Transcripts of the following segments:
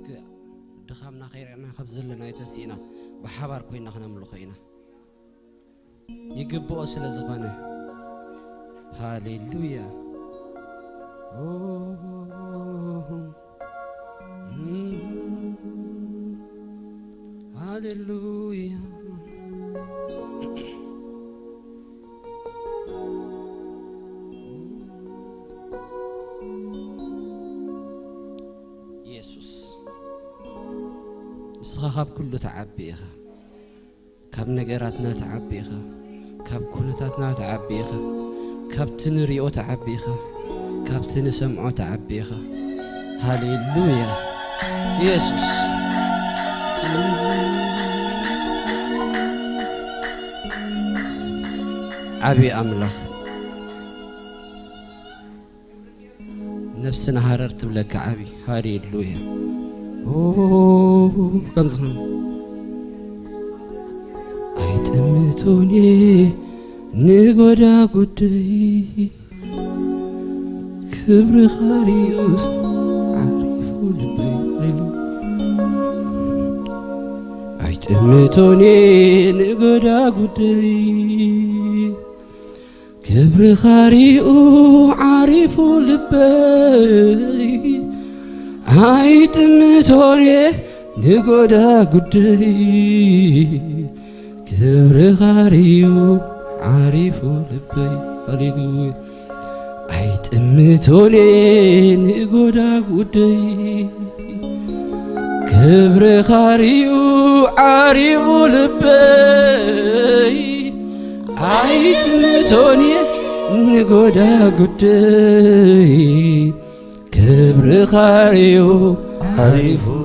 እስከ دخامنا خيرنا خبزلنا يتسينا بحبار كوينا خنا ملوخينا يقبوا أسل زغانة هاليلويا هاليلويا خاب كله تعبيخه كاب نجاراتنا تعبيخه كاب كونتاتنا تعبيخه كاب تنريو تعبيخه كاب تنسمعو تعبيخه هاليلويا يسوس عبي أملاخ نفسنا هررت لك عبي هاليلويا كم زمان أيتمتوني نقودا قدي كبر خاريوس عارفو لبي أيتمتوني نقودا قدي كبر خاريو عارفو لبي هايت متوني نقودا قدي كبر غاريو عارفو لبي هاليلويا هايت متوني نقودا قدي كبر غاريو عارفو لبي هايت متوني نقودا قدي كبر خاريو عارفو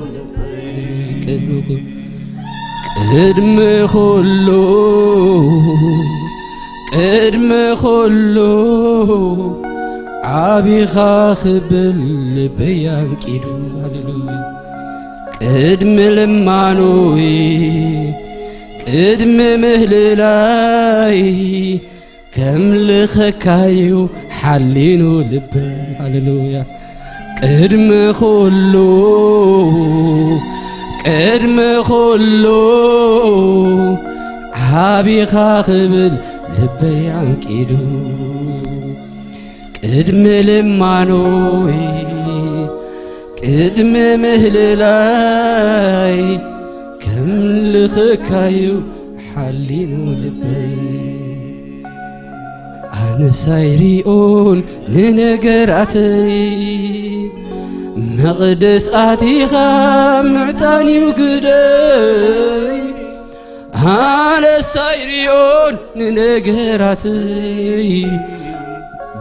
قدم خلو عابي خاخبل بيان كيدو هاليلويا قدم لمانوي قدم مهللاي كم لخكايو حلينو لبي هاليلويا قدم خلو عابي خاخبل لبي عنكيدو قدم لمانوي قدم مهللاي كم لخكايو حلينو لبي أنا سايريون لنقراتي مقدس آتيخا معتاني وقدي أنا سايريون لنقراتي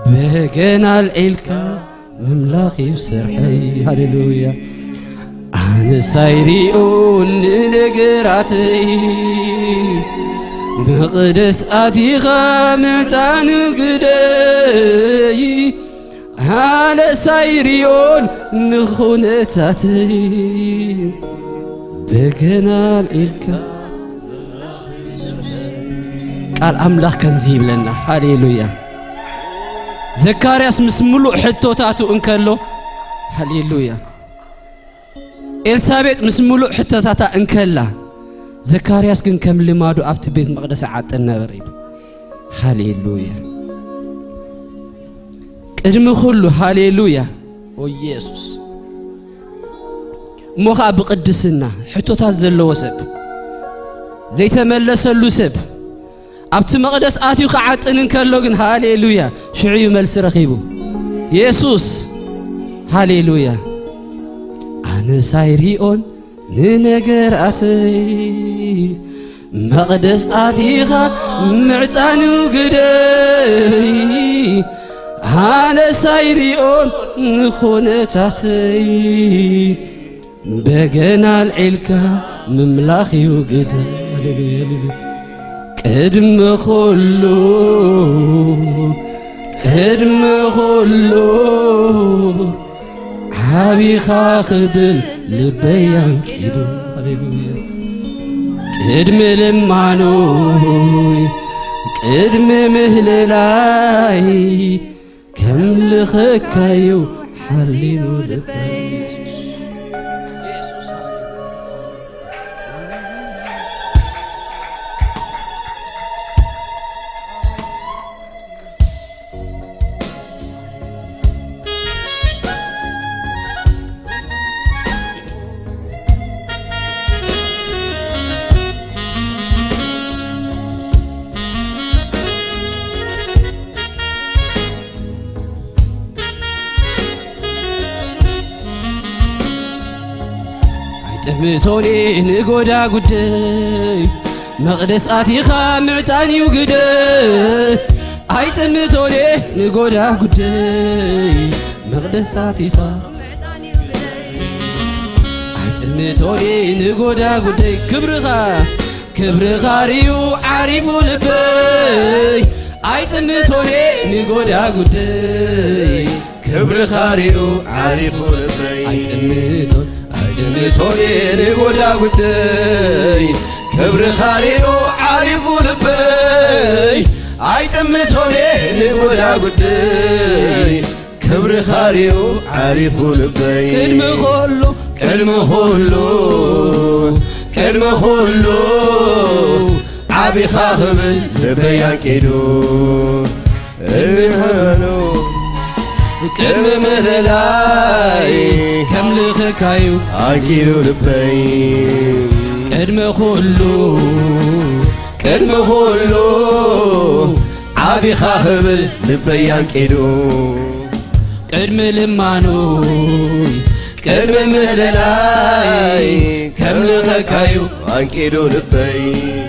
بقنا العلكة مملاخي وسرحي هاليلويا أنا سايريون لنقراتي مقدس آتيخا معتاني وقدي أنا سايريون نخونتاتي بقنا الإلكا قال أملاخ كنزيب لنا هاليلويا زكارياس مسملو حتوتاتو انكالو هاليلويا إلسابيت مسملو حتوتاتا انكالا زكارياس كن كم لمادو أبت بيت مقدس عاد النبريد هاليلويا قدم خلو هاليلويا او يسوس موخا بقدسنا حتوتا زلو سب زي تملسلو سب ابت مقدس اتيو خعطن كلو كن هاليلويا شعيو ملس رخيبو يسوس هاليلويا انا سايريون ننغراتي مقدس اتيخا معصانو قدي أنا سايريون نخونتاتي بقنا العلكة مملاخي وقدي قدم خلو عابي خاخبل لبيان كيدو هاليلويا قدم لمانوي قدم مهللاي كم لخكايو حلينو لبي يسوس عيتمتوني نقودا قدي مقدس آتيخا معتاني وقدي عيتمتوني نقودا قدي مقدس آتيخا عيتمتوني نقودا قدي كبرغا ريو عارفو لبي عيتمتوني نقودا قدي كبرغا ريو عارفو لبي عيتمتوني نقودا قدي كبرغا ريو عارفو لبي عيتمتوني نقودا قدي كبرغا ريو عارفو لبي كلمة خلو عبي خاخبل لبيان كيدو الهانو كلمة مذلاي كم لخكايو عكيدو لبين كلمة خلو عبي خاخبل لبيان كيدو كلمة لمانوي كلمة مذلاي كم لخكايو عكيدو لبين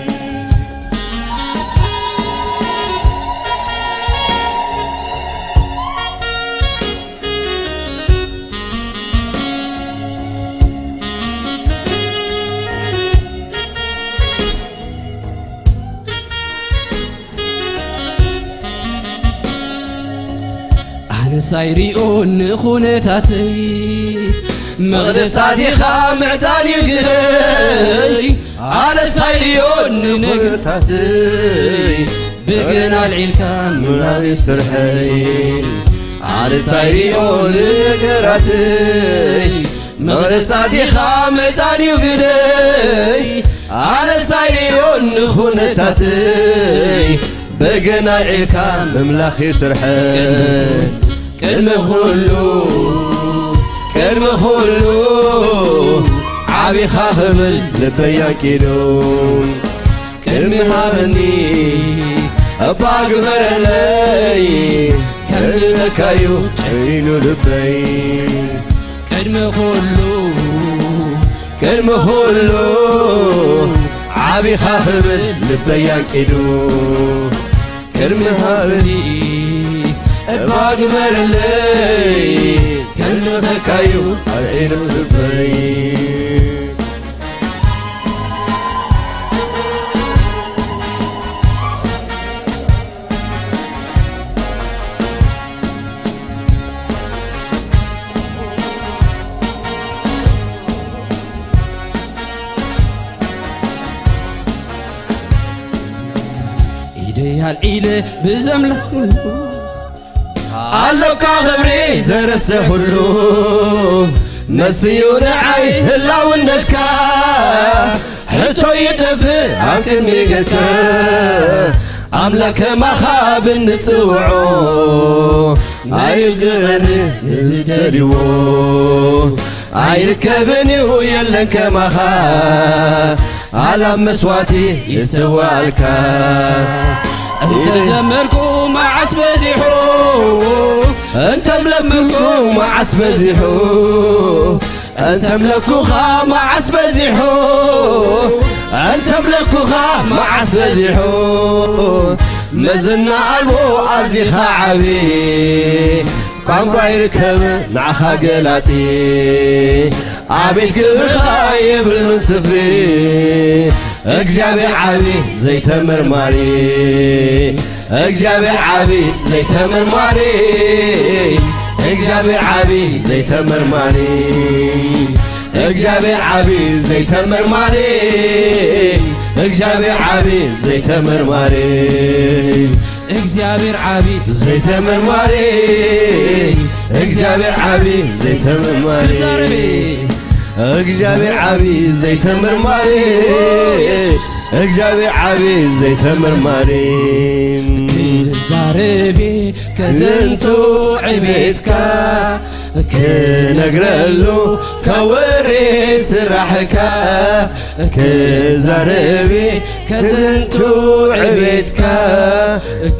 سايريون خونتاتي مقدساتي خامعتاني قدي أنا سايريون خونتاتي بقنا العلكام منادي سرحي أنا سايريون قراتي مقدساتي خامعتاني قدي أنا سايريون خونتاتي بقنا العلكام مملاخي سرحي كلمة خلو عبي خاخبل لبيان كيدو كلمة هابني أباق مرلي كلمة كايو عينو لبين كلمة خلو عبي خاخبل لبيان كيدو كلمة هابني أباق مرلي كلمة كايو عينو لبين إيدي العيلة بزملة علو كاغبري زرس هلو نسيون عي هلا ونتكا حتو يتفي عمكن ميقتكا أملك ما خاب نسوعو أيو زغري نزدريو أي ركبني ويلنك ما خاب على مسواتي يستوالك أنت زمركو مع اسبزيحو أنت ملكو مع اسبزيحو أنت ملكو خا مع اسبزيحو أنت ملكو خا مع اسبزيحو مزنا قلبو أزيخا عبي قانقا يركب نعخا قلاتي عبيد كبخا يبل سفري እግዚአብሔር ዓቢ ዘይተመርማሪ እግዚአብሔር ዓቢ ዘይተመርማሪ እግዚአብሔር ዓቢ ዘይተመርማሪ እግዚአብሔር ዓቢ ዘይተመርማሪ እግዚአብሔር ዓቢ ዘይተመርማሪ እግዚአብሔር ዓቢ ዘይተመርማሪ እግዚአብሔር ዓቢ ዘይተመርማሪ እግዚአብሔር ዓቢ ዘይተመርማሪ እግዚአብሔር ዓቢ ዘይተመርማሪ ዛሬቤ ከዘንቱ ዕቤትካ ክነግረሉ ከወሬ ስራሕካ ክዛረቤ ከዘንቱ ዕቤትካ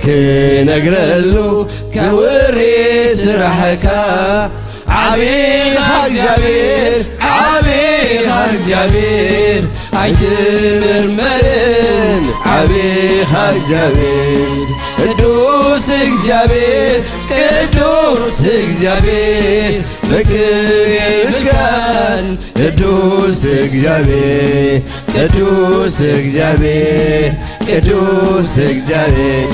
ክነግረሉ ከወሬ ስራሕካ ዓቢኻ እግዚአብሔር ዓቢኻ እግዚአብሔር አይትመርመርን ዓብኻ እግዚአብሔር ቅዱስ እግዚአብሔር ቅዱስ እግዚአብሔር ምክር ይልካል ቅዱስ እግዚአብሔር ቅዱስ እግዚአብሔር ቅዱስ እግዚአብሔር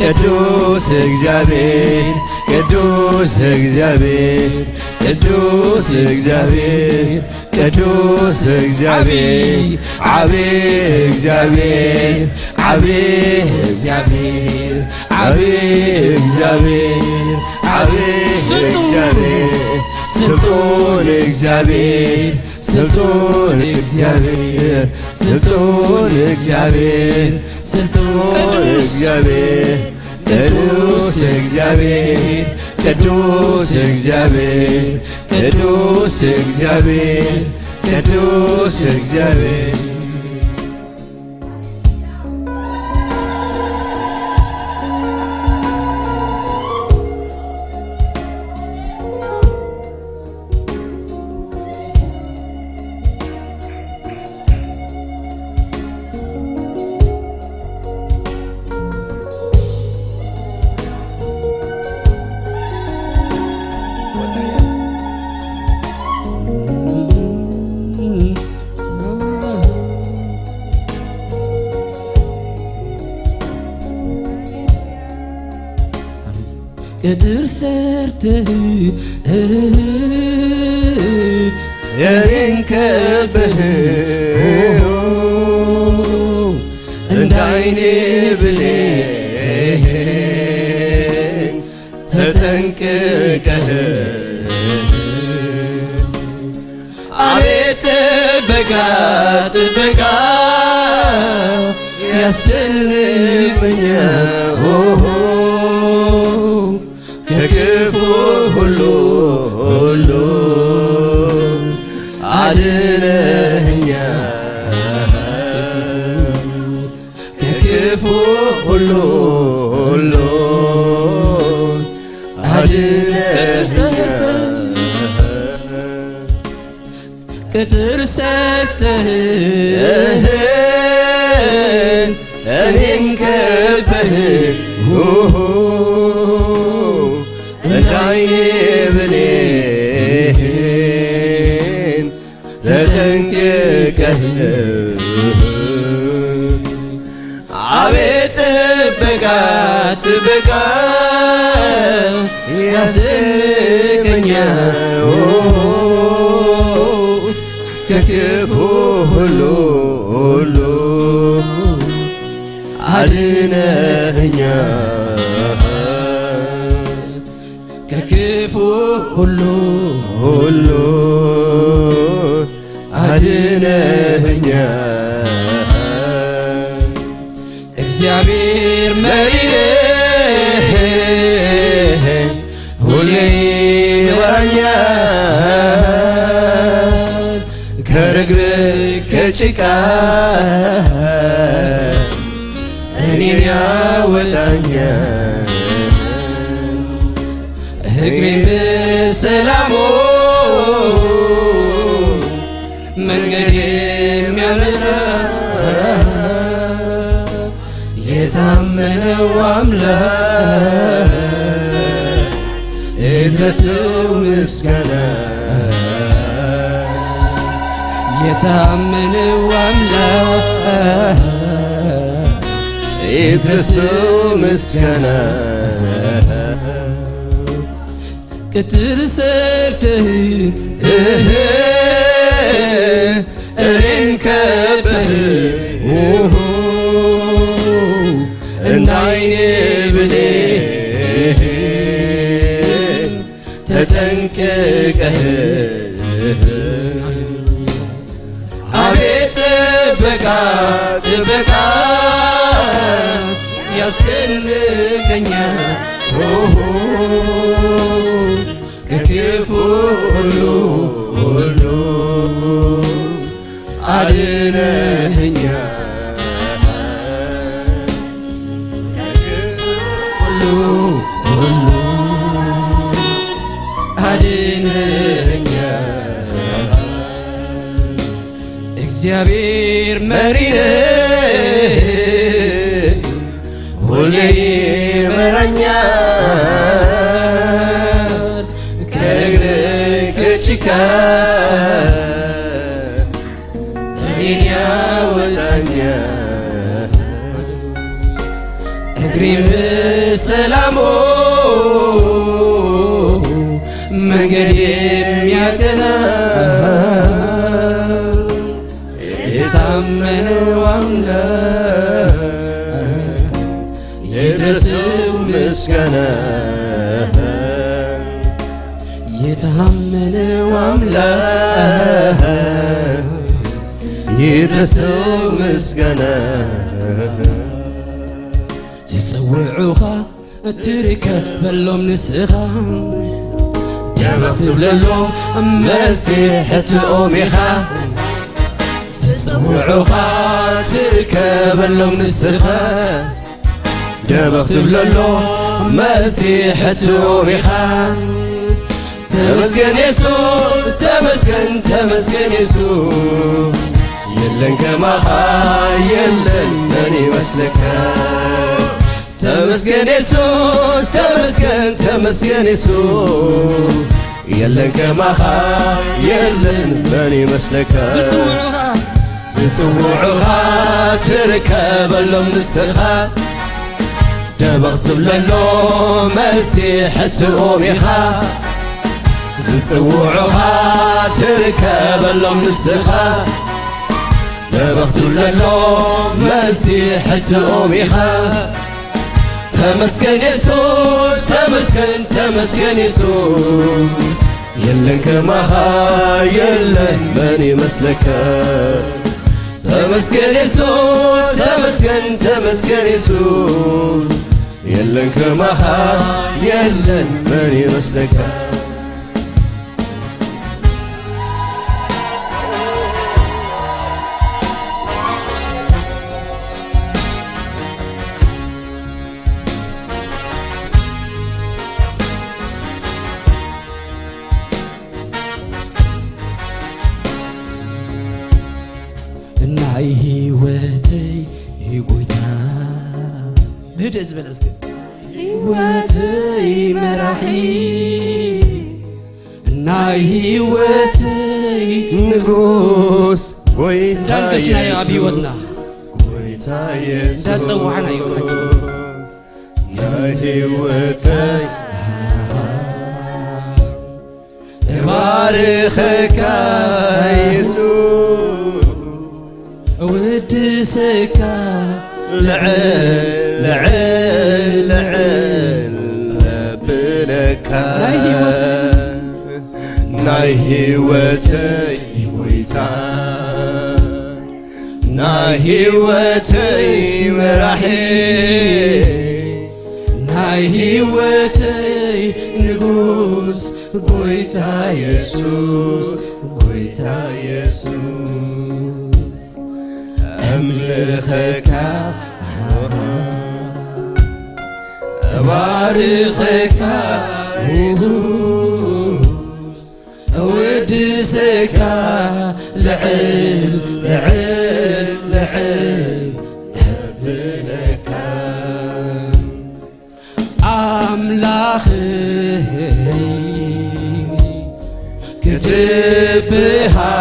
ቅዱስ እግዚአብሔር ቅዱስ እግዚአብሔር ቅዱስ እግዚአብሔር ቅዱስ እግዚአብሔር ዓብይ እግዚአብሔር ዓብይ እግዚአብሔር ዓብይ እግዚአብሔር ዓብይ እግዚአብሔር ስልጡን እግዚአብሔር ስልጡን እግዚአብሔር ስልጡን እግዚአብሔር ስልጡን እግዚአብሔር ቅዱስ እግዚአብሔር ቅዱስ እግዚአብሔር ቅዱስ እግዚአብሔር ቅዱስ እግዚአብሔር ቅጥር ሰርተህ የኔን ከበህ እንደ ዓይኔ ብሌን ተጠንቅቀህ አቤት ጥበቃ ጥበቃ ያስደንቀኛል ከክፉ ሁሉ ሁሉ አድነኸኛል ከክፉ ሁሉ ሁሉ አድነኸኛል ቅጥር ሰርተህ እኔን ከበህ እንደ ዓይኔ ብሌን ተጠንቅቀህ አቤት ጥበቃ ጥበቃ ያስደንቀኛል ከክፉ ሁሉ ሁሉ አድነኸኛል ከክፉ ሁሉ ሁሉ አድነኸኛል እግዚአብሔር መሪ ሁሌ ይመራኛል ከርግርግ ከጭቃ እኔን ያወጣኛል እግሬን በሰላሙ መንገድ የሚያመራ የታመነው አምላክ ይድረሰው ምስጋና የታመነው አምላክ ይድረሰው ምስጋና ቅጥር ሰርተህ እኔን ከበህ እንደ ዓይኔ ብሌን ተጠንቅቀህ አቤት ጥበቃ ጥበቃ ያስደንቀኛል ከክፉ ሁሉ ሁሉ አድነኸኛል ሁሉ ሁሉ አድነኸኛል እግዚአብሔር መሪነ ሁሌ ይመራኛል ከእግር ከጭቃ እኔን ያወጣኛል እግሬን በሰላሙ መንገድ የሚያቀና የታመነው አምላክ ይድረሰው ምስጋና የታመነው አምላክ ይድረሰው ምስጋና ዝፅውዑኻ እትርከበሎም ንስኻ ደበቕ ትብለሎም መልሲ ሕትኦም ኢኻ ዝፅውዑኻ እትርከበሎም ንስኻ ደበቕ ትብለሎም መልሲ ሕትኦም ኢኻ ተመስገን ኢየሱስ ተመስገን ተመስገን ኢየሱስ የለን ከማኻ የለን መን ይመስለካ ተመስገን ኢየሱስ ተመስገን ተመስገን ኢየሱስ የለን ከማኻ የለን መን ይመስለካ ዝፅውዑኻ ትርከበሎም ንስኻ ደበቕ ትብለሎም መልሲ ሕትኦም ኢኻ ዝፅውዑኻ ትርከበሎም ንስኻ ደበቕ ትብለሎም መልሲ ሕትኦም ኢኻ ተመስገን ኢየሱስ ተመስገን ተመስገን ኢየሱስ የለን ከማኻ የለን መን ይመስለካ ተመስገን ኢየሱስ ተመስገን ተመስገን ኢየሱስ የለን ከማኻ የለን መን ይመስለካ ናይ ህይወተይ ጎይታ ብህደት ዝበለስክ ህይወተይ መራሒ ናይ ህይወተይ ንጉስ ጎይታ እንዳንቀስናዮ ኣብ ህይወትና ጎይታ ኢየሱስ እንዳንፀዋዕናዮ ናይ ህይወተይ እባርኸካ ኢየሱስ ودسك لعل لعل لعل لبلك ناي هيوتي ويتا ناي هيوتي مرحي ناي هيوتي نغوس غويتا يسوس غويتا يسوس أملخك أبارخك يسوس أودسك لعل لعل لعل أبلك أملاخي كتبها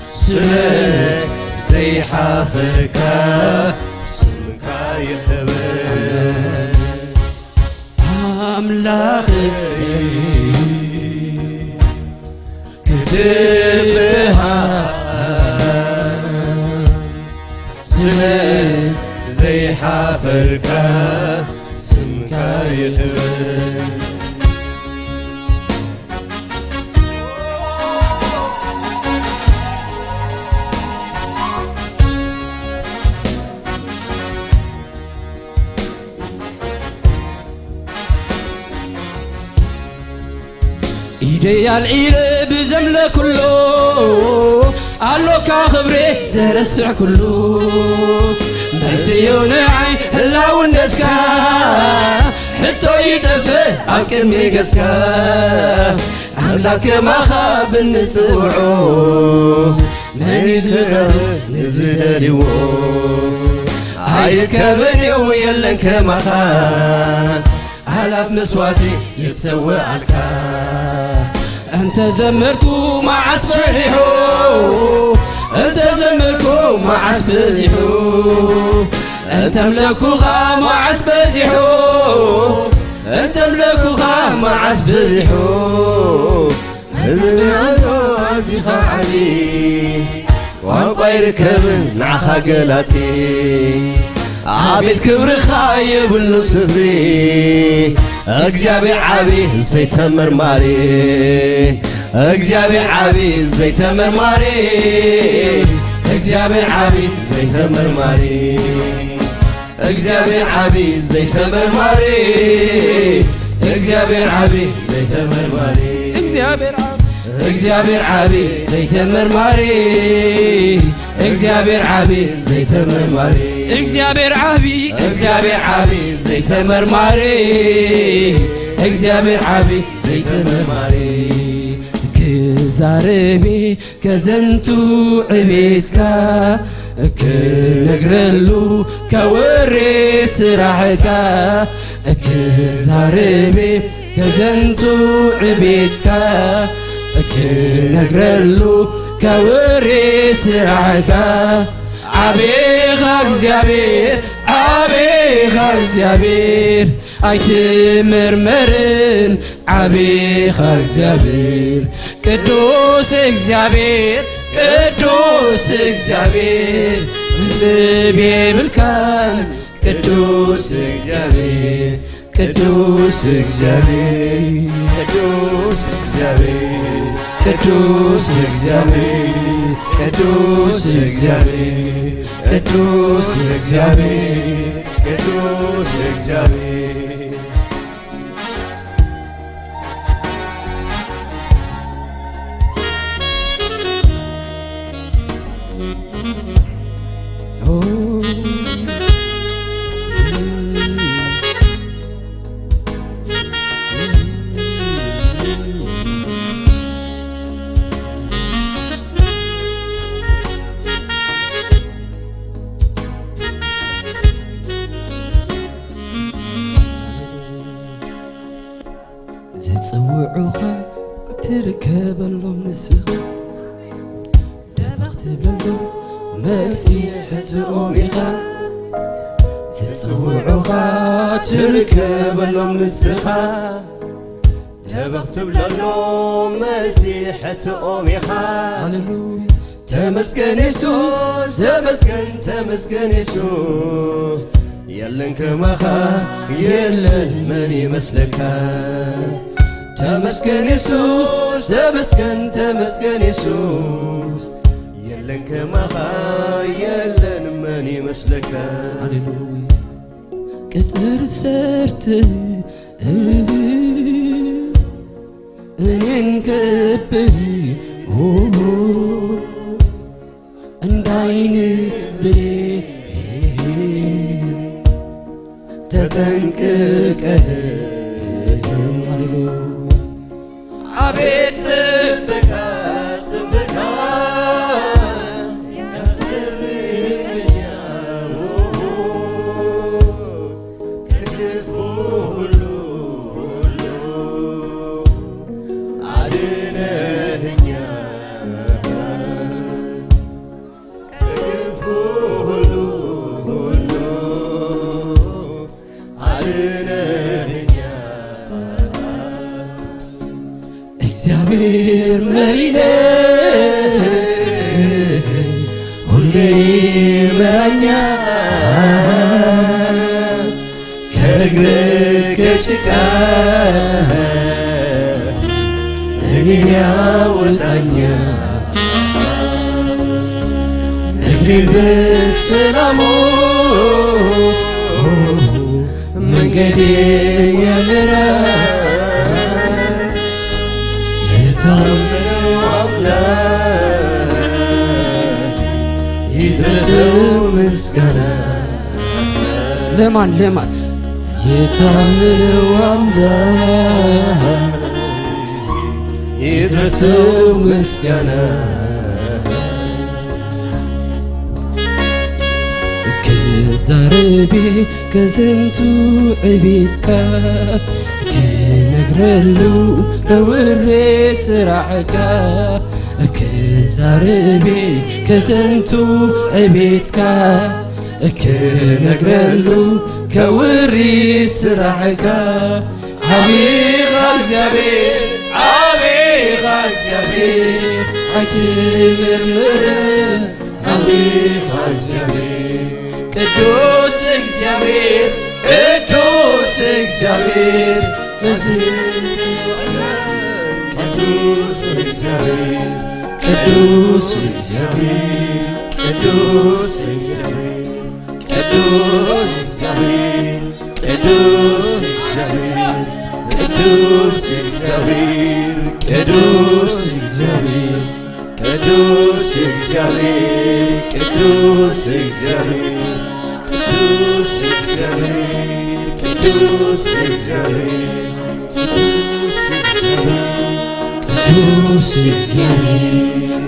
سمك زيحافك سمك يخبر أملاخي كتبها سمك زيحافك سمك يخبر إيدي العير بزملة كله ألوكا خبري زرسع كله بلسيون عين هلا وندسكا حتى يتفه أكمي قسكا أملاك مخاب نسوعو من يزغر نزدليو هاي كبني ويلن كمخان هلاف مسواتي يسوى عالكا أنت زمركو مع عسفزيحو أنت زمركو مع عسفزيحو أنت ملكوها مع عسفزيحو أنت ملكوها مع عسفزيحو هذني عندي خالي وانطير كبن نعخا قلاتي عبيد كبر خايب النصفي أجابي عبي زي تمر ماري أجابي عبي زي تمر ماري أجابي عبي زي تمر ماري أجابي عبي زي تمر ماري أجابي عبي زي تمر ماري እግዚአብሔር ዓቢ ዘይተመርማሪ እግዚአብሔር ዓቢ ዘይተመርማሪ እግዚአብሔር ዓቢ ዘይተመርማሪ እግዚአብሔር ዓቢ ዘይተመርማሪ ክዛረቤ ከዘንቱ ዕቤትካ እክነግረሉ ከወሬ ስራሕካ እክዛረቤ ከዘንቱ ዕቤትካ እክነግረሉ ከወሬ ስራሕካ ዓቤኻ እግዚአብሔር ዓቤኻ እግዚአብሔር ኣይትምርመርን ዓቤኻ እግዚአብሔር ቅዱስ እግዚአብሔር ቅዱስ እግዚአብሔር ልብ የብልካን ቅዱስ እግዚአብሔር ቅዱስ እግዚአብሔር ቅዱስ እግዚአብሔር ቅዱስ እግዚአብሔር ቅዱስ እግዚአብሔር ቅዱስ እግዚአብሔር ቅዱስ እግዚአብሔር ዝፅውዑኻ ትርከበሎም ንስኻ ደበኽ ትብለሎም መልሲ ሕትኦም ኢኻ ዝፅውዑኻ ትርከበሎም ንስኻ ደበኽ ትብለሎም መልሲ ሕትኦም ኢኻ ተመስገን ኢየሱስ ተመስገን ተመስገን ኢየሱስ የለን ከማኻ የለን ምን ይመስለካ ተመስገን ኢየሱስ ተመስገን ተመስገን ኢየሱስ የለን ከማኻ የለን ምን ይመስለካ ሃሌሉያ ቅጥር ሰርተ እኔን ከበህ እንዳይን ብሌን ተጠንቅቀህ አቤት ጥበቃ ጥበቃ ያስርቀኛል ከክፉ ሁሉ አድነኸኛል ከክፉ ሁሉ አድነኸኛል እግዚአብሔር መሪ ነህ ሁሌ ይመራኛል ከርግረግ ከጭቃ እኔን ያወጣኛል እግሬን በሰላሙ መንገዴን ያመራል የታመነው አምላክ ይድረሰው ምስጋና ለማን የታመነው አምላክ ይድረሰው ምስጋና كنزاربي كزنتو عبيدك كنقرلو لوري سرعك كنزاربي كزنتو عبيدك كنقرلو كوري سرعك عبيغ الزبير عبيغ الزبير عتمر مرم عبيغ الزبير قدوس እግዚአብሔር ቅዱስ እግዚአብሔር በዝንቱ ዓለም ቅዱስ እግዚአብሔር ቅዱስ እግዚአብሔር ቅዱስ እግዚአብሔር ቅዱስ እግዚአብሔር ቅዱስ እግዚአብሔር ቅዱስ እግዚአብሔር ቅዱስ እግዚአብሔር ቅዱስ እግዚአብሔር ቅዱስ እግዚአብሔር ቅዱስ እግዚአብሔር ቅዱስ እግዚአብሔር ቅዱስ እግዚአብሔር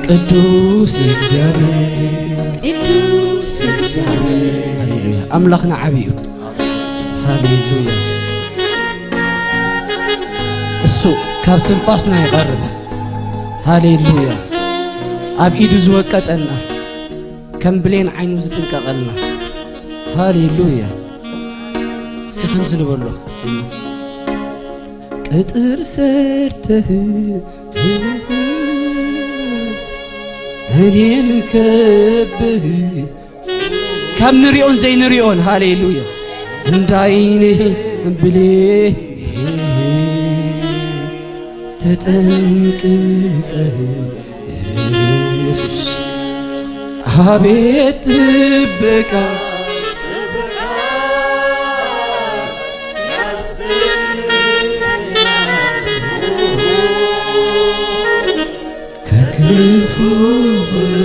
ቅዱስ እግዚአብሔር ቅዱስ እግዚአብሔር ሃሌሉያ አምላክና ዓቢዩ ሃሌሉያ እሱ ካብ ትንፋስና ይቐርብ ሃሌሉያ ኣብ ኢዱ ዝወቀጠና ከም ብሌን ዓይኑ ዝጥንቀቐልና ሃሌሉያ እስኪ ከምዚ ልበሎ ቅጥር ሰርተህ እኔን ከብህ ካብ ንሪኦን ዘይንሪኦን ሃሌሉያ እንዳይኔ ብሌን ተጠንቅቀህ ኢየሱስ አቤት ጥበቃ ከክፉ ሁሉ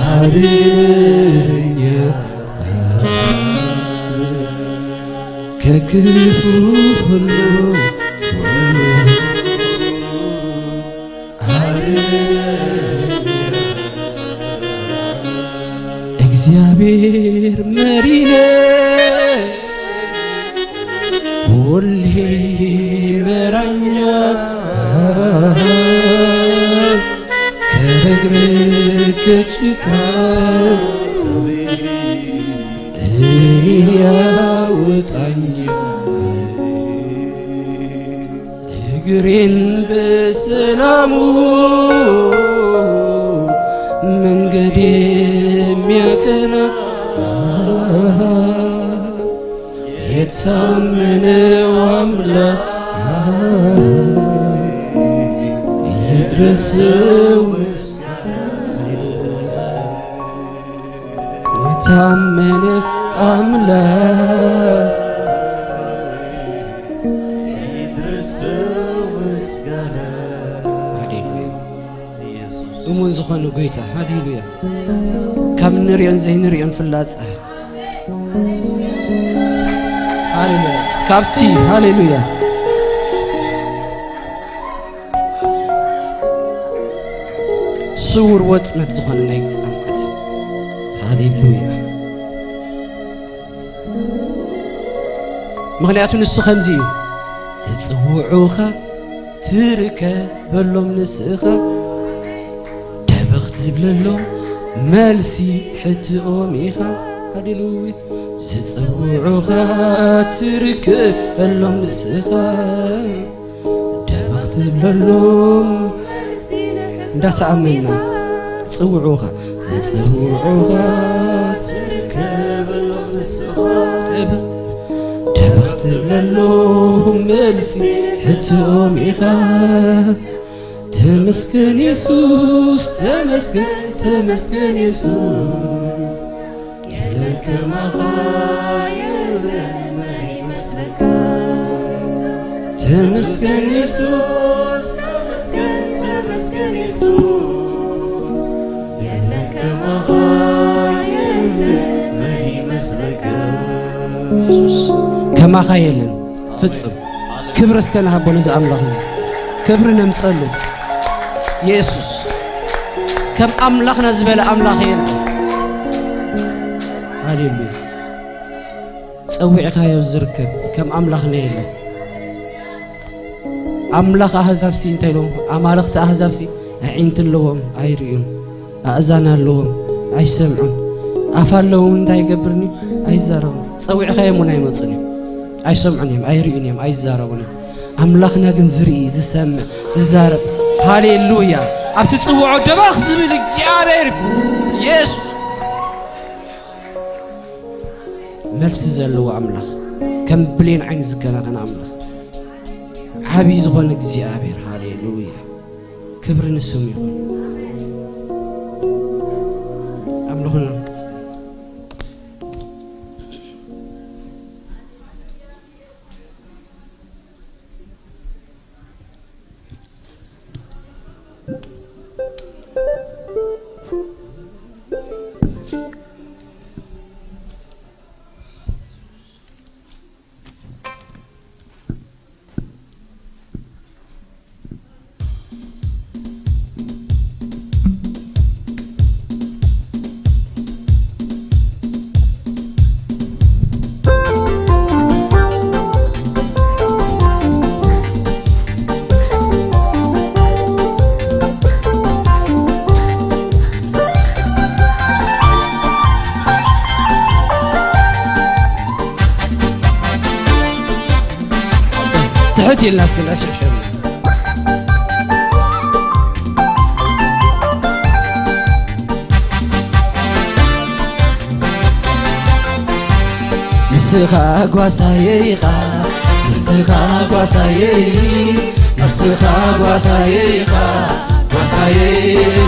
አድነኝ ከክፉ ሁሉ እግዚአብሔር መሪ ነው ሁሌ ይመራኛል ከረግረግ ጭቃ እኔን ያወጣኛል እግሬን በሰላሙ መንገዴ የሚያቀና የታመነው አምላክ ይድረሰው የታመነ አምላክ ይድረሰው ምስጋና እሙን ዝኾኑ ጎይታ ሃሌሉያ ካብ ንሪኦን ዘይንሪኦን ፍላጸ ሃሌሉያ ካብቲ ሃሌሉያ ስውር ወጥመድ ዝኾነ ናይ ግዝኣት ሃሌሉያ ምክንያቱ ንሱ ከምዚ እዩ ዝፅውዑኻ ትርከበሎም ንስኻ ደበኽ ትብለሎም መልሲ ሕትኦም ኢኻ ሃሌሉያ ዝፅውዑኻ ትርከበሎም ንስኻ ደበኽ ትብለሎም እንዳተኣመና ዝፅውዑኻ ትርከበሎም ንስኻ ደበኽ ትብለሎም መልሲ ሕትኦም ኢኻ ተመስገን ኢየሱስ ተመስገን ተመስገን ኢየሱስ የለከማኻ የለን መሪ መስለካ ተመስገን ኢየሱስ ተመስገን ተመስገን ኢየሱስ የለከማኻ የለን መሪ መስለካ ኢየሱስ ከማኻ የለን ፍጹም كبر اسكنها بونز أملاخ كبر نمسلو يسوس كم أملاخنا زبالة أملاخين هاليلويا تسوي خايو زركب كم أملاخنا يلا أملاخ أحزاب سي انتلو أمالخت أحزاب سي عينت لهم عيريون أذان لهم عيسمعون أفعل لهم انتي قبرني عيزارون تسوي خايو من عيمتصني عيسمعونيهم عيريونيهم عيزارونيهم أملاخنا جنزري زسمع ززارب هاليلويا أبتتصوعوا دباخ زميلك زيابير يسوع ملس زلوا أملاخ كم بلين عين زكنا أنا أملاخ حبيز غنك زيابير هاليلويا كبر نسوم يقول أملاخنا تحتي الناس كلها شبشب نسخة قواسايقة نسخة قواسايق نسخة قواسايقة قواسايق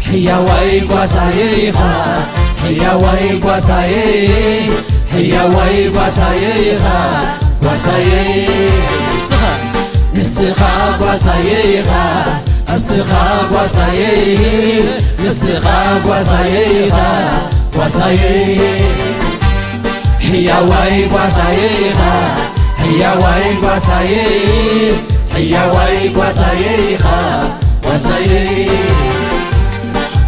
حياوي قواسايقة حياوي قواسايق حياوي قواسايقة قواسايق نسخة قواسايقة نسخة قواسايق نسخة قواسايقة قواسايق حياوي قواسايقة حياوي قواسايق حياوي قواسايقة قواسايق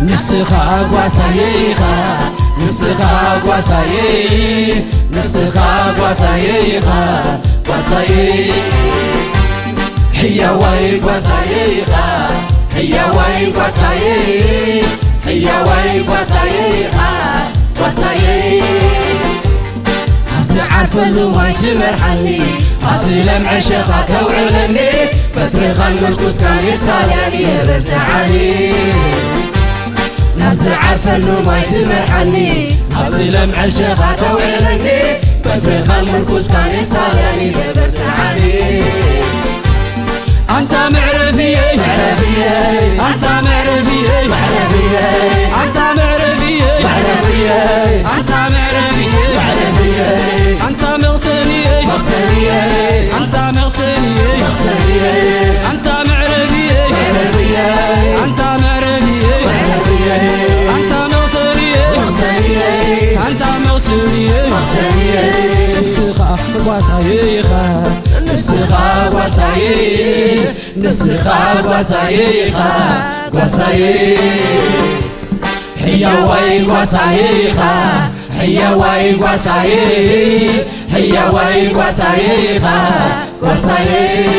نسخة قواسايقة نسخة قواسايق نسخة قواسايقة قواسايق حياوي قواسايقة حياوي قواسايق حياوي قواسايقة قواسايق عارف اللي ما تمرحني أصيل معشقة توعلني بترخ المسكوس كان يستالعني برتعاني نفس عارف اللي ما تمرحني أصيل معشقة توعلني بترخ المسكوس كان يستالعني برتعاني أنت معرفية معرفية أنت معرفية معرفية أنت معرفية معرفية أنت معرفية معرفية أنت مغسلية مغسلية أنت مغسلية مغسلية أنت معرفية معرفية أنت معرفية معرفية أنت مغسلية مغسلية أنت مغسلية مغسلية نسخة قواسايقة نسخة قواسايق نسخة قواسايقة قواسايق حياوي قواسايقة حياوي قواسايق حياوي قواسايقة قواسايق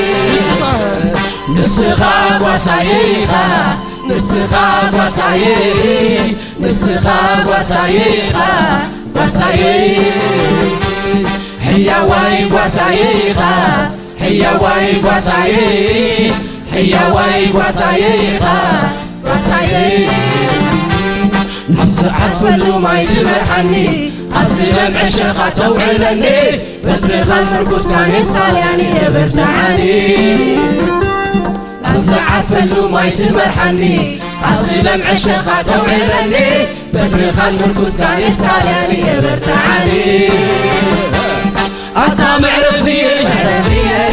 نسخة قواسايقة نسخة قواسايق نسخة قواسايقة قواسايق حياوي قواسايقة حياوي قواسايق حياوي قواسايقة قواسايق نفس عارف اللي ما يتمرحني أصيل معشقة توعلني بترخ المركوز كان يصالعني برتعاني نفس عارف اللي ما يتمرحني أصيل معشقة توعلني بترخ المركوز كان يصالعني برتعاني أنت معرفية معرفية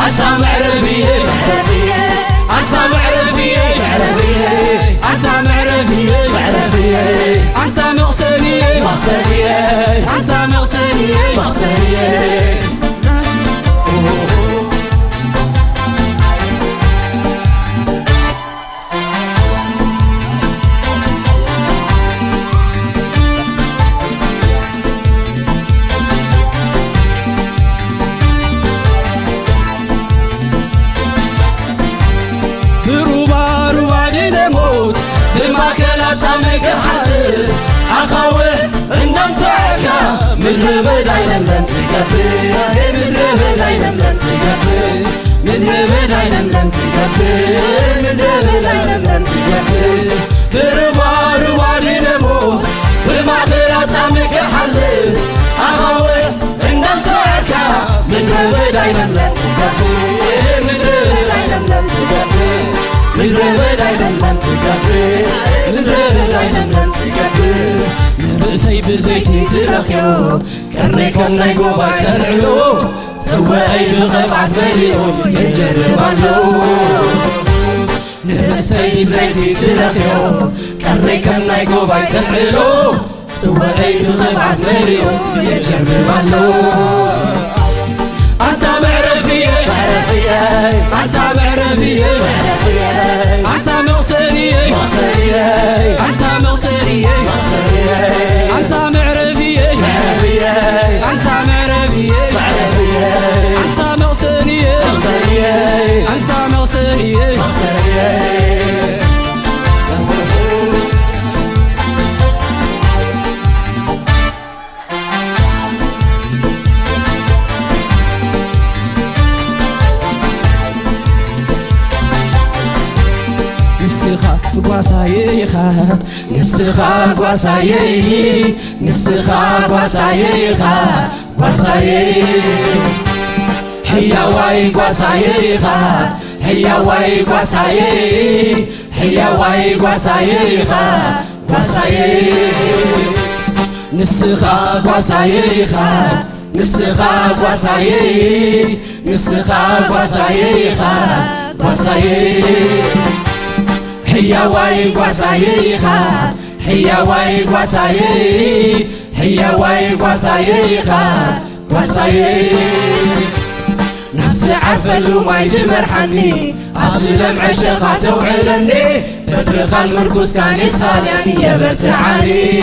أنت معرفية معرفية أنت معرفية معرفية أنت معرفية معرفية أنت مغسلية مغسلية أنت مغسلية مغسلية تعمق حل عخاوي النمسعكا مدر بداي لملم تقبل مدر بداي لملم تقبل مدر بداي لملم تقبل مدر بداي لملم تقبل بربار وادي نموس ومعقلة تعمق حل عخاوي النمسعكا مدر بداي لملم تقبل مدر بداي لملم تقبل مدر بداي لملم تقبل مدر بداي لملم تقبل نرسي بزيتي ترخيو كرني كم نايقو باكترعلو سوائي بغبعك مليون ينجرب عنو نرسي بزيتي ترخيو كرني كم نايقو باكترعلو سوائي بغبعك مليون ينجرب عنو أنت معرفية أنت معرفية أنت مغسرية أنت مغسرية أنت معرفية أنت معرفية أنت مغسرية أنت مغسرية قواسايخا نسخا قواسايي نسخا قواسايخا قواسايي حياواي قواسايخا حياواي قواسايي حياواي قواسايخا قواسايي نسخا قواسايخا نسخا قواسايي نسخا قواسايخا قواسايي حياواي قواسايخا حياواي قواسايي حياواي قواسايخا قواسايي نفسي عارفة لو ما يجمرحني أصلم عشقها توعلني بترخى المركوز كان يصالعني يا برتعاني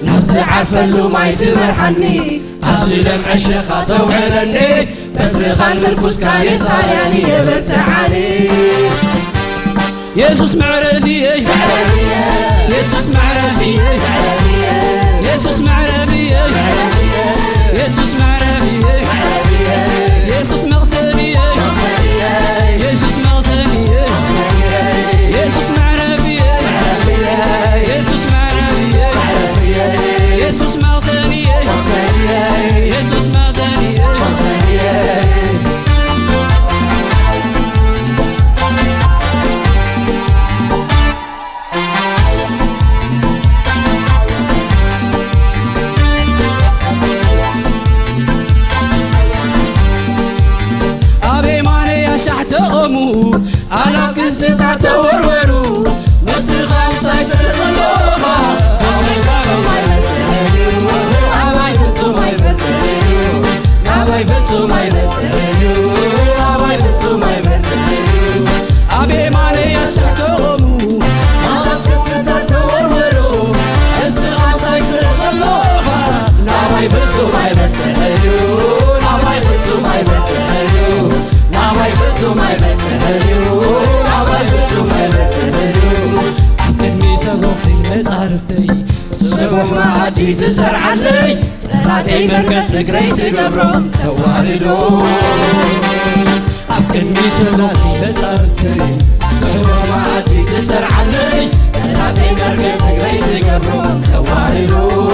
نفسي عارفة لو ما يجمرحني أصلم عشقها توعلني بترخى المركوز كان يصالعني يا برتعاني يسوس معرفية يسوس معرفية يسوس معرفية يسوس معرفية يسوس مغسلية يسوس مغسلية يسوس معرفية يسوس معرفية يسوس مغسلية يسوس مغسلية أنا قصة تورورو بس خمسة يسلوها فتنكروا ما يبتليو أباي فتو ما يبتليو أباي فتو ما يبتليو أباي فتو ما يبتليو أبي مالي يشتغمو أنا قصة تورورو بس خمسة يسلوها أباي فتو ما يبتليو أباي فتو ما يبتليو أباي فتو ما يبتليو صارتي الصبح ما عدي تزرع لي صلاتي مركز فكري تقبرهم توالدو أكمي صلاتي صارتي الصبح ما عدي تزرع لي صلاتي مركز فكري تقبرهم توالدو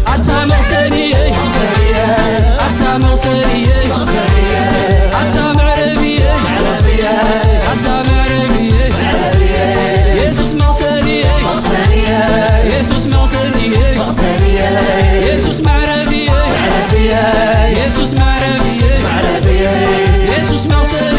أنت مغسلية أنت مغسلية أنت معرفية أنت معرفية يسوس مغسلية يسوس مغسلية يسوس معرفية يسوس معرفية يسوس مغسلية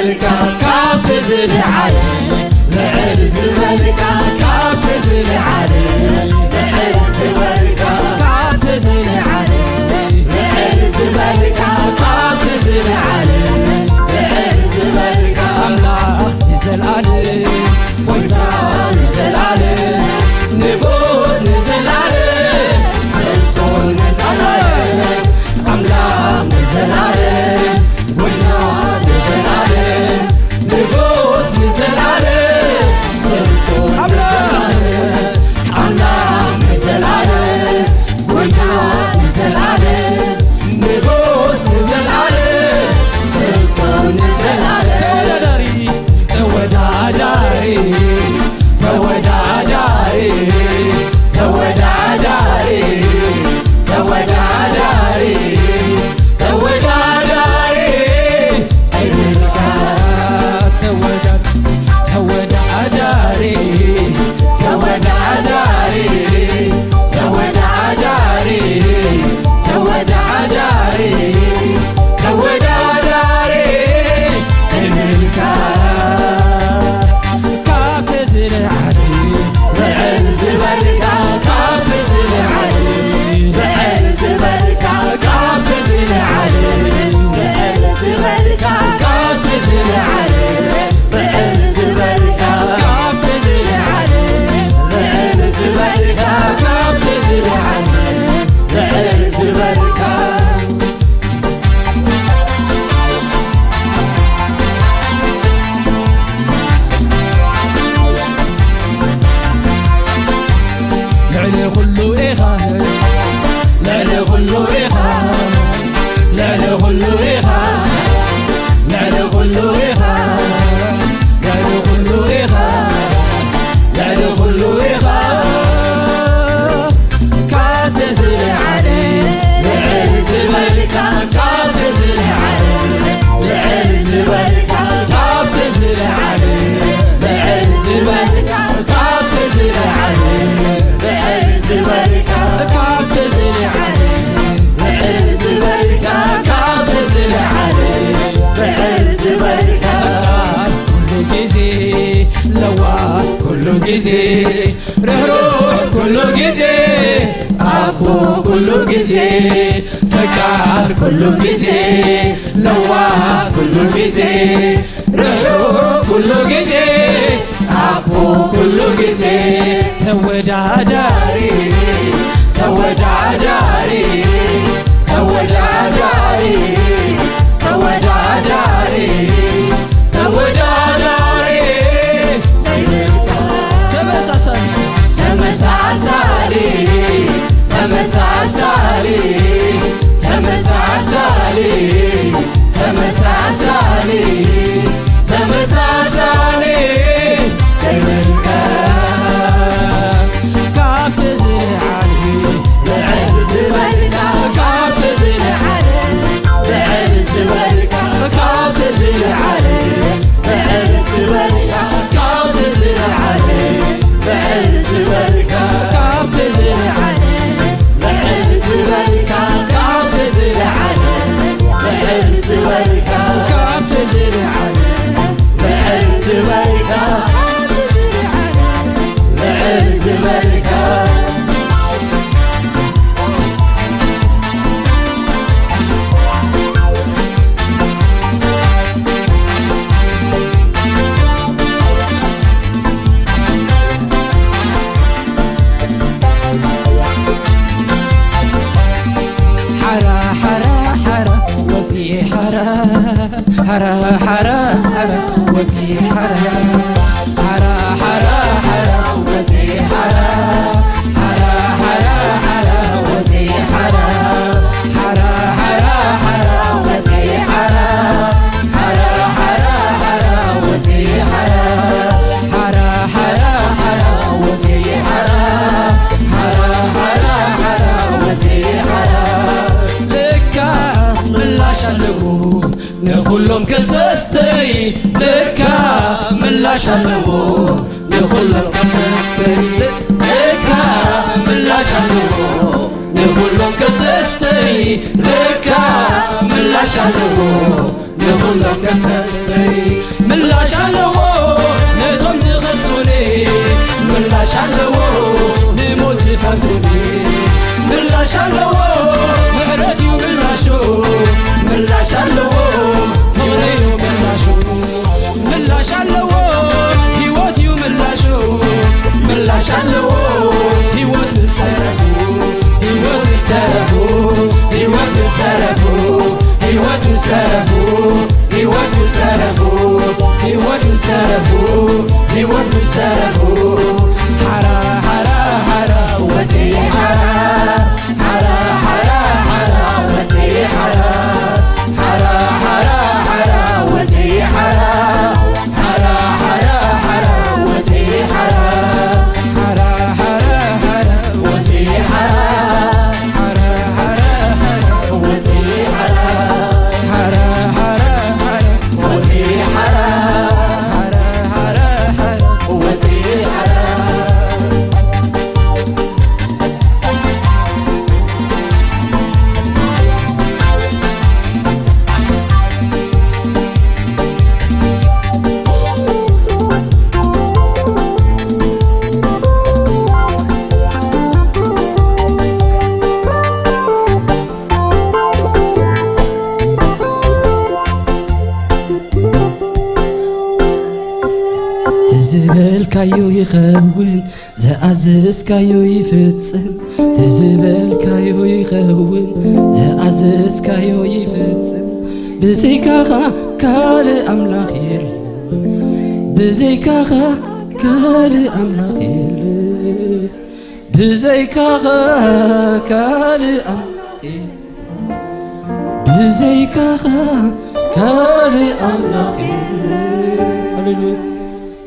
ዝበልካ ካብቲ ዝለዓለ ልዕል ዝበልካ ካብቲ ዝለዓለ ልዕል ዝበልካ ካብቲ ዝለዓለ ልዕል ዝበልካ ካብቲ ዝለዓለ ልዕል ዝበልካ ኣምላኽ ንዘለዓለም ጎይታ ንዘለዓለም ንጉስ ንዘለዓለም ስልጡን ንዘለዓለም ኣምላኽ ንዘለዓለም ጎይታ ንዘለዓለም ንጉስ ንዘለዓለም ስልጡን ንዘለዓለም ኣምላኽ ንዘለዓለም ጎይታ ንዘለዓለም ንጉስ ንዘለዓለም ስልጡን ንዘለዓለም ተወዳዳሪ ተወዳዳሪ ተወዳዳሪ ተወዳዳሪ ተወዳዳሪ ዘይብልካ ተወዳዳሪ ተወዳዳሪ ተወዳዳሪ ተወዳዳሪ ተወዳዳሪ ዘይብልካ ካብቲ ዝለዓለ ልዕል ዝበልካ ካብቲ ዝለዓለ ልዕል ዝበልካ ካብቲ ዝለዓለ ልዕል ዝበልካ ካብቲ ዝለዓለ ልዕል ዝበልካ ካብቲ ዝለዓለ ልዕል ዝበልካ ካብቲ ዝለዓለ ልዕል ዝበልካ ልዕሊ ኩሉ ኢኻ ልዕሊ ኩሉ ኢኻ ልዕሊ ኩሉ ኢኻ ልዕሊ ኩሉ ኢኻ ልዕሊ ኩሉ ኢኻ ልዕሊ ኩሉ ኢኻ ካብቲ ዝለዓለ ልዕል ዝበልካ ካብቲ ዝለዓለ ልዕል ዝበልካ ካብቲ ዝለዓለ ልዕል ዝበልካ ካብቲ ዝለዓለ ልዕል ዝበልካ ካብቲ ዝለዓለ ልዕል ዝበልካ ካብቲ ዝለዓለ ልዕል ዝበልካ ኩሉ ግዜ ለዋት ኩሉ ግዜ ርህሩህ ኩሉ ግዜ ኣቦ ኩሉ ግዜ ፈቃር ኩሉ ግዜ ለዋት ኩሉ ግዜ ርህሩህ ኩሉ ግዜ ኣቦ ኩሉ ግዜ ተወዳዳሪ ተወዳዳሪ ተወዳዳሪ ተወዳዳሪ ተወዳዳሪ ዘይብልካ ተመሳሳሊ ተመሳሳሊ ተመሳሳሊ ተመሳሳሊ ተመሳሳሊ ተመሳሳሊ ዘይብልካ ካብቲ ዝለዓለ ልዕል ዝበልካ ካብቲ ዝለዓለ ልዕል ዝበልካ ካብቲ ዝለዓለ ልዕል ዝበልካ ካብቲ ዝለዓለ ልዕል ዝበልካ ካብቲ ዝለዓለ ልዕል ዝበልካ ካብቲ ዝለዓለ ልዕል ዝበልካ ካብቲ ዝለዓለ ልዕል ዝበልካ ልዕል ዝበልካ حرا حرا حرا وزي حرا حرا حرا حرا وزي حرا حرا حرا حرا وزي حرا حرا حرا حرا وزي حرا حرا حرا حرا وزي حرا حرا حرا حرا وزي حرا حرا حرا حرا وزي حرا حرا حرا حرا وزي حرا نخلهم كسستي لكا من لا شلمو نخلهم كسستي لكا من لا شلمو نخلهم كسستي لكا من لا ምላሽ ኣለዎ ንኹሎም ከሰሰይ ምላሽ ኣለዎ ነቶም ዝኸሱኒ ምላሽ ኣለዎ ንሞት ዝፈርዱኒ ምላሽ ኣለዎ ምሕረት እዩ ምላሹ ምላሽ ኣለዎ ፍቕሪ እዩ ምላሹ ምላሽ ኣለዎ ሕይወት እዩ ምላሹ ምላሽ ኣለዎ ሕይወት ምስተረፉ ሕይወት ምስተረፉ ሕይወት ምስተረፉ ሕይወት ምስተረፉ ሕይወት ምስተረፉ ሕይወት ምስተረፉ ሕይወት ምስተረፉ ሓራ ሓራ ሓራ ወፂ ሓራ ሓራ ሓራ ሓራ ወፂ ሓራ ሓራ ሓራ ሓራ ወፂ ሓራ ሓራ ሓራ ሓራ ወፂ ሓራ ሓራ ሓራ ሓራ ወፂ ሓራ ዝብልካዮ ይኸውን ዝኣዘዝካዮ ይፍጽም ትዝብልካዮ ይኸውን ዝኣዘዝካዮ ይፍጽም ብዘይካኻ ካልእ ኣምላኽ የለን ብዘይካኻ ካልእ ኣምላኽ የለን ብዘይካኻ ካልእ ኣምላኽ የለን ብዘይካኻ ካልእ ኣምላኽ የለን ሃሌሉያ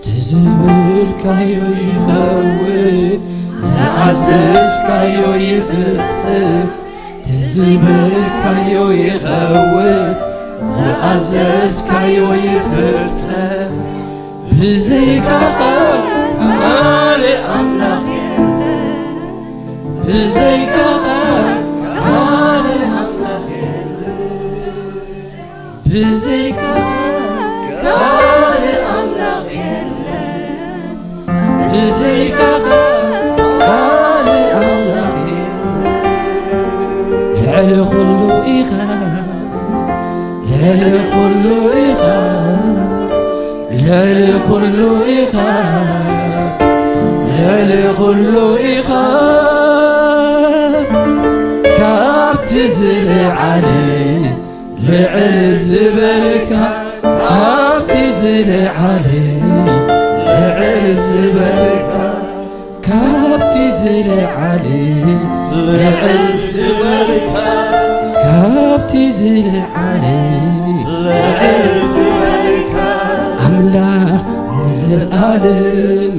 ትዝብልካዮ ይኸውን ዝኣዘዝካዮ ይፍጽም ትዝብልካዮ ይኸውን ዝኣዘዝካዮ ይፍጽም ብዘይካኻ ካልእ ኣምላኽ የለን ብዘይካኻ ካልእ ኣምላኽ የለን ብዘይካኻ ካልእ ኣምላኽ ብዘይካኻ ካልእ ኣምላኽ ልዕሊ ኩሉ ኢኻ ልዕሊ ኩሉ ኢኻ ልዕሊ ኩሉ ኢኻ ልዕሊ ኩሉ ኢኻ ካብቲ ዝለዓለ ልዕል ዝበልካ ካብቲ ዝለዓለ ልዕል ዝበልካ ካብቲ ዝለዓለ ልዕል ዝበልካ ካብቲ ዝለዓለ ልዕል ዝበልካ ኣምላኽ ንዘለኣለም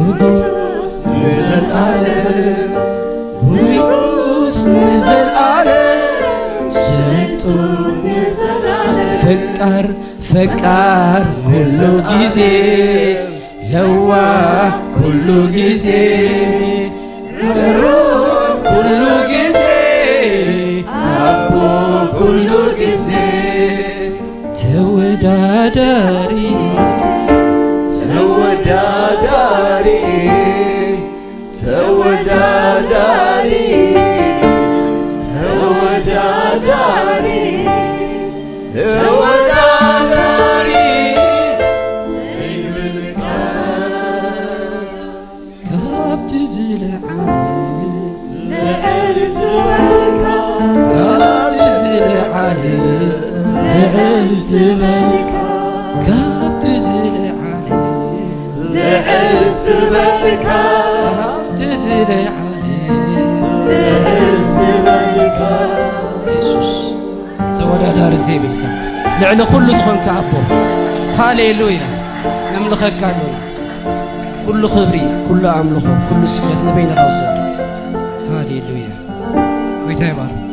ንጉስ ንዘለኣለም ንጉስ ንዘለኣለም ስልጡን ንዘለኣለም ፈቃር ፈቃር ኩሉ ጊዜ ለዋ ኩሉ ጊዜ ሩህ ኩሉ ጊዜ አቦ ኩሉ ጊዜ ተወዳዳሪ ተወዳዳሪ ተወዳዳሪ ተወዳዳሪ ተወዳዳሪ ካብቲ ዝለዓለ ልዕል ዝበልካ ካብቲ ዝለዓለ ልዕል ዝበልካ ካብቲ ዝለዓለ ልዕል ዝበልካ ካብቲ ዝለዓለ ልዕል ዝበልካ ኢየሱስ ተወዳዳሪ ዘይብልካ ልዕሊ ኩሉ ዝኾንካ ኣቦ ሃሌሉያ ነምልኸካ ኣለና ኩሉ ክብሪ ኩሉ ኣምልኾ ኩሉ ስግደት ንበይንኻ ውሰድ ሃሌሉያ ጎይታ ይባርክ